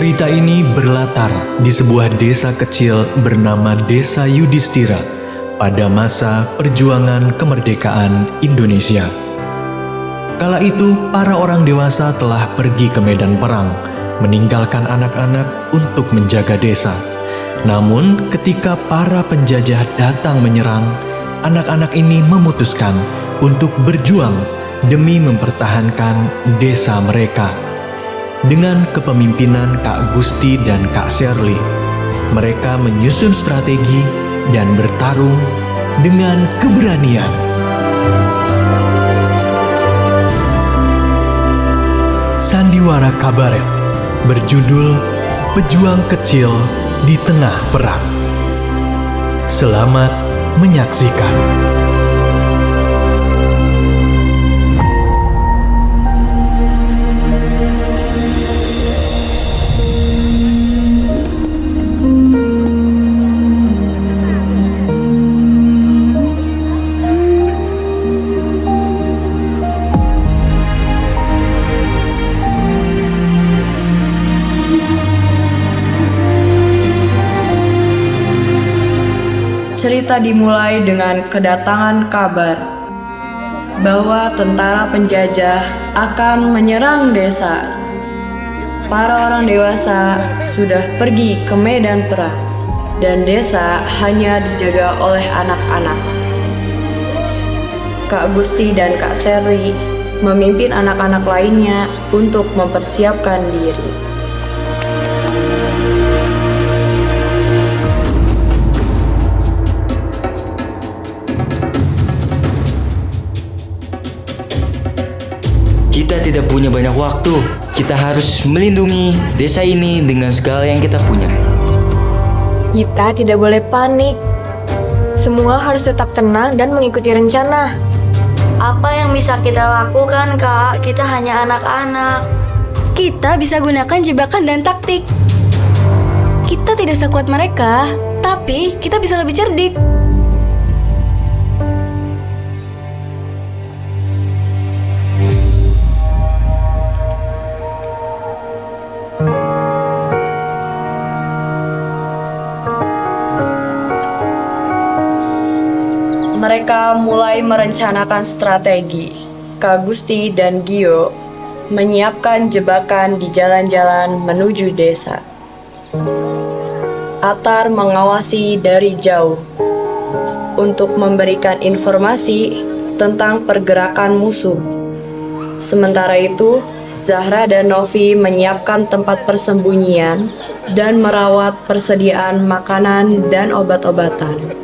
Cerita ini berlatar di sebuah desa kecil bernama Desa Yudhistira pada masa perjuangan kemerdekaan Indonesia. Kala itu, para orang dewasa telah pergi ke medan perang, meninggalkan anak-anak untuk menjaga desa. Namun, ketika para penjajah datang menyerang, anak-anak ini memutuskan untuk berjuang demi mempertahankan desa mereka. Dengan kepemimpinan Kak Gusti dan Kak Sherly, mereka menyusun strategi dan bertarung dengan keberanian. Sandiwara kabaret berjudul Pejuang Kecil di Tengah Perang. Selamat menyaksikan. Cerita dimulai dengan kedatangan kabar bahwa tentara penjajah akan menyerang desa. Para orang dewasa sudah pergi ke medan perang dan desa hanya dijaga oleh anak-anak. Kak Gusti dan Kak Sherly memimpin anak-anak lainnya untuk mempersiapkan diri. Kita tidak punya banyak waktu. Kita harus melindungi desa ini dengan segala yang kita punya. Kita tidak boleh panik. Semua harus tetap tenang dan mengikuti rencana. Apa yang bisa kita lakukan, Kak? Kita hanya anak-anak. Kita bisa gunakan jebakan dan taktik. Kita tidak sekuat mereka, tapi kita bisa lebih cerdik. Mereka mulai merencanakan strategi. Kak Gusti dan Gio menyiapkan jebakan di jalan-jalan menuju desa. Atar mengawasi dari jauh untuk memberikan informasi tentang pergerakan musuh. Sementara itu, Zahra dan Novi menyiapkan tempat persembunyian dan merawat persediaan makanan dan obat-obatan.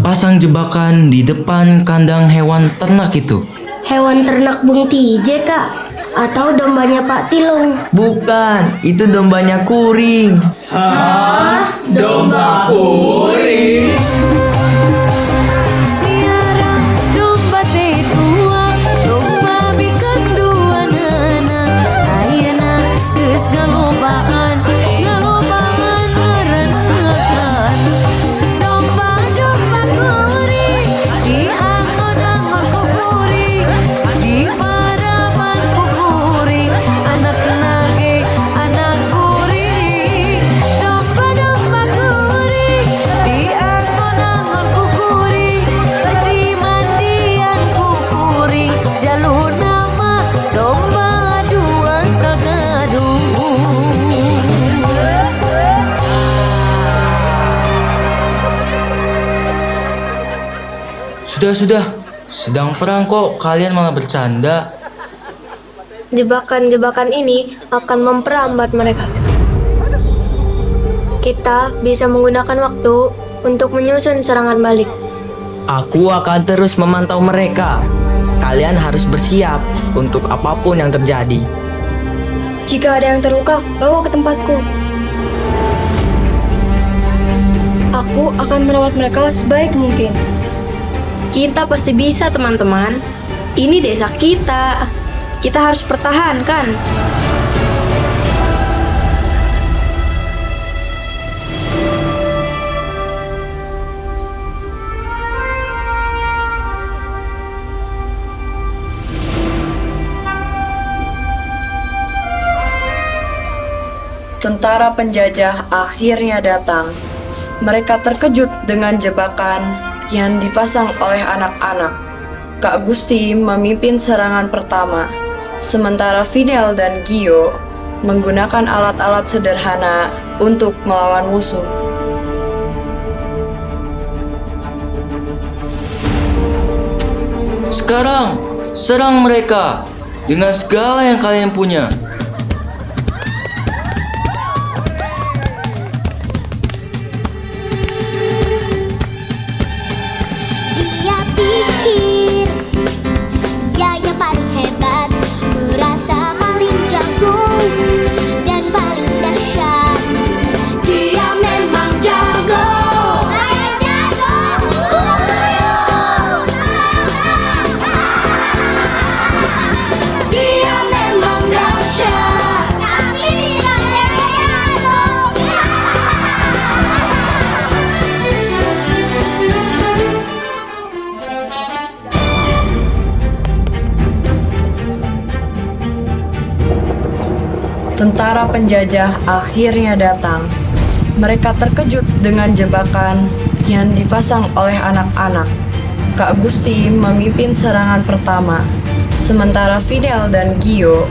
Pasang jebakan di depan kandang hewan ternak itu. Hewan ternak Bung TJ, Kak? Atau dombanya Pak Tilung? Bukan, itu dombanya Kuring. Hah? Domba kuring? Piara domba tetua, domba bikin dua nana. Ayana geus galobaan aranakan. Domba kuring, diangon-angon ku kuring, di parapan ku kuring, anak nage anak kuring. Domba kuring, diangon-angon ku kuring, di mandian ku kuring, jalur nama domba dua sagadung. Sudah. Sedang perang kok, kalian malah bercanda. Jebakan-jebakan ini akan memperambat mereka. Kita bisa menggunakan waktu untuk menyusun serangan balik. Aku akan terus memantau mereka. Kalian harus bersiap untuk apapun yang terjadi. Jika ada yang terluka, bawa ke tempatku. Aku akan merawat mereka sebaik mungkin. Kita pasti bisa, teman-teman. Ini desa kita. Kita harus pertahankan. tentara penjajah akhirnya datang. Mereka terkejut dengan jebakan yang dipasang oleh anak-anak. Kak Gusti memimpin serangan pertama, sementara Fidel dan Gio menggunakan alat-alat sederhana untuk melawan musuh. Sekarang, serang mereka dengan segala yang kalian punya. Dia pikir dia yang paling hebat, merasa paling jago dan paling dahsyat. Dia memang jago. Saya jago. Dia memang dahsyat. Tapi tidak jago. Tentara penjajah akhirnya datang. Mereka terkejut dengan jebakan yang dipasang oleh anak-anak. Kak Gusti memimpin serangan pertama, sementara Fidel dan Gio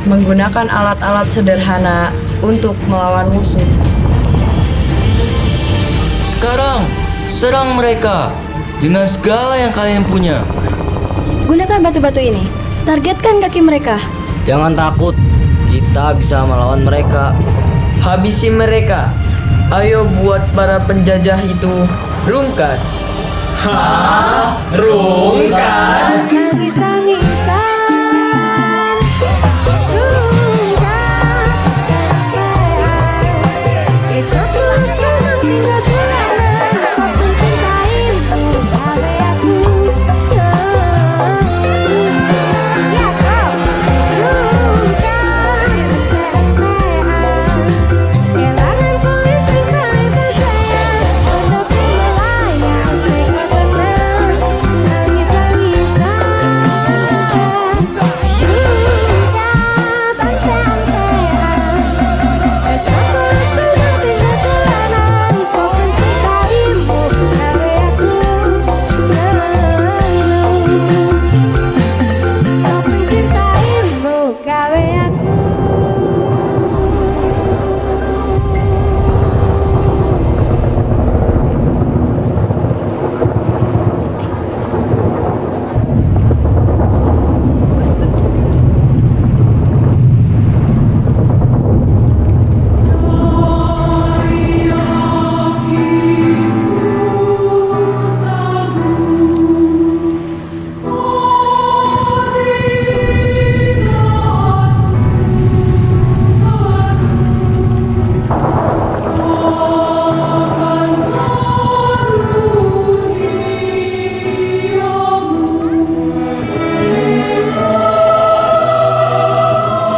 menggunakan alat-alat sederhana untuk melawan musuh. Sekarang, serang mereka dengan segala yang kalian punya. Gunakan batu-batu ini. Targetkan kaki mereka. Jangan takut, kita bisa melawan mereka. Habisi mereka. Ayo buat para penjajah itu rungkat. Rungkat.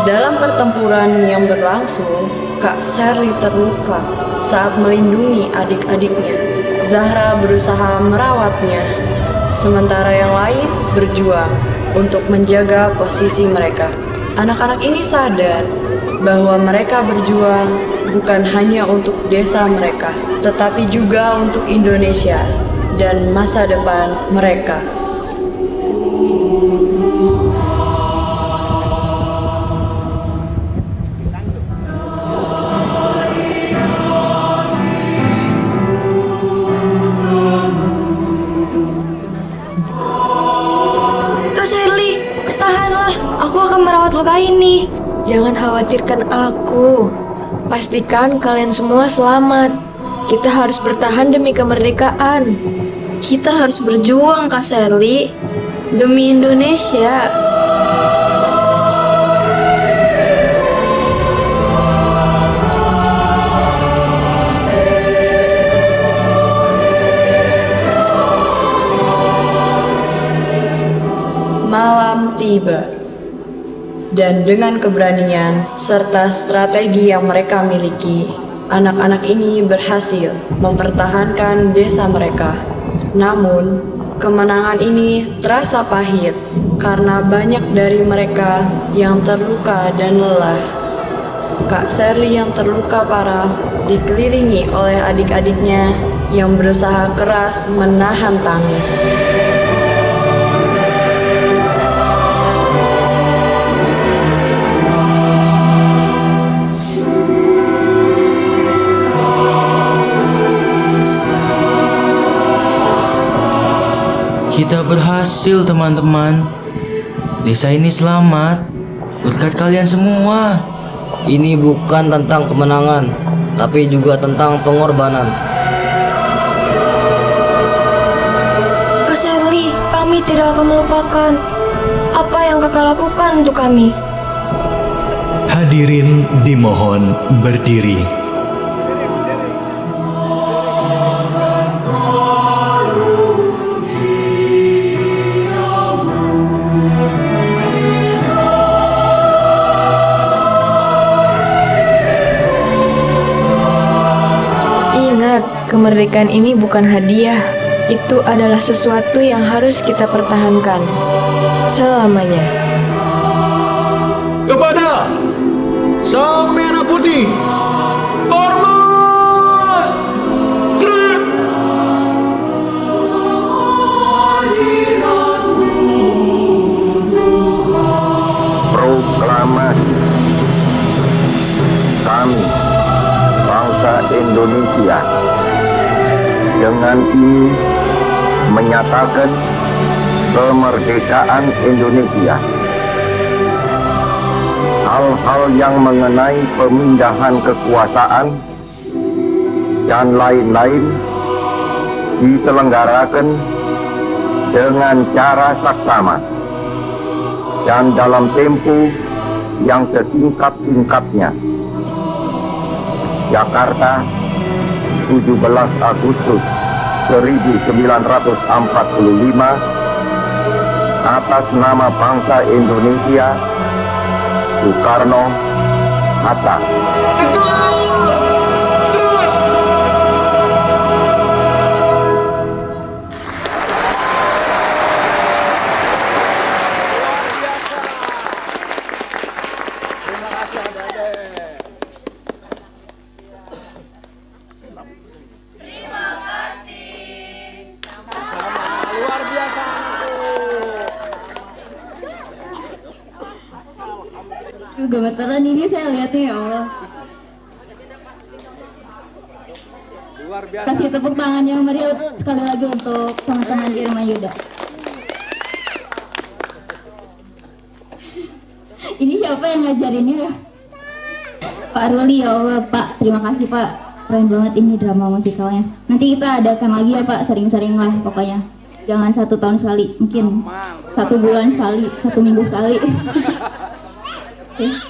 Dalam pertempuran yang berlangsung, Kak Sherly terluka saat melindungi adik-adiknya. Zahra berusaha merawatnya, sementara yang lain berjuang untuk menjaga posisi mereka. Anak-anak ini sadar bahwa mereka berjuang bukan hanya untuk desa mereka, tetapi juga untuk Indonesia dan masa depan mereka. Kak Sherly, tahanlah. Aku akan merawat luka ini. Jangan khawatirkan aku. Pastikan kalian semua selamat. Kita harus bertahan demi kemerdekaan. Kita harus berjuang, Kak Sherly, demi Indonesia. Malam tiba, dan dengan keberanian serta strategi yang mereka miliki, anak-anak ini berhasil mempertahankan desa mereka. Namun, kemenangan ini terasa pahit karena banyak dari mereka yang terluka dan lelah. Kak Sherly yang terluka parah dikelilingi oleh adik-adiknya yang berusaha keras menahan tangis. Kita berhasil teman-teman. Desa ini selamat. Berkat kalian semua. Ini bukan tentang kemenangan, tapi juga tentang pengorbanan. Kak Sherly, kami tidak akan melupakan apa yang kakak lakukan untuk kami. Hadirin dimohon berdiri. Ingat, kemerdekaan ini bukan hadiah. Itu adalah sesuatu yang harus kita pertahankan selamanya. Kepada Sang Merah Putih, hormat! Gerak! Proklamasi kami, bangsa Indonesia, dengan ini menyatakan kemerdekaan Indonesia. Hal-hal yang mengenai pemindahan kekuasaan dan lain-lain diselenggarakan dengan cara saksama dan dalam tempo yang setingkat-tingkatnya. Jakarta, 17 Agustus 1945, atas nama bangsa Indonesia, Soekarno-Hatta. Gemeteran ini saya lihatnya, ya Allah. Kasih tepuk tangan yang meriah sekali lagi untuk teman-teman Irma Yuda. Ini siapa yang ngajarinnya ya? Pak Ruli, ya Allah. Pak, terima kasih Pak. Keren banget ini drama musikalnya. Nanti kita adakan lagi ya Pak, sering-sering lah pokoknya. Jangan 1 tahun sekali, mungkin 1 bulan sekali, 1 minggu sekali. Okay.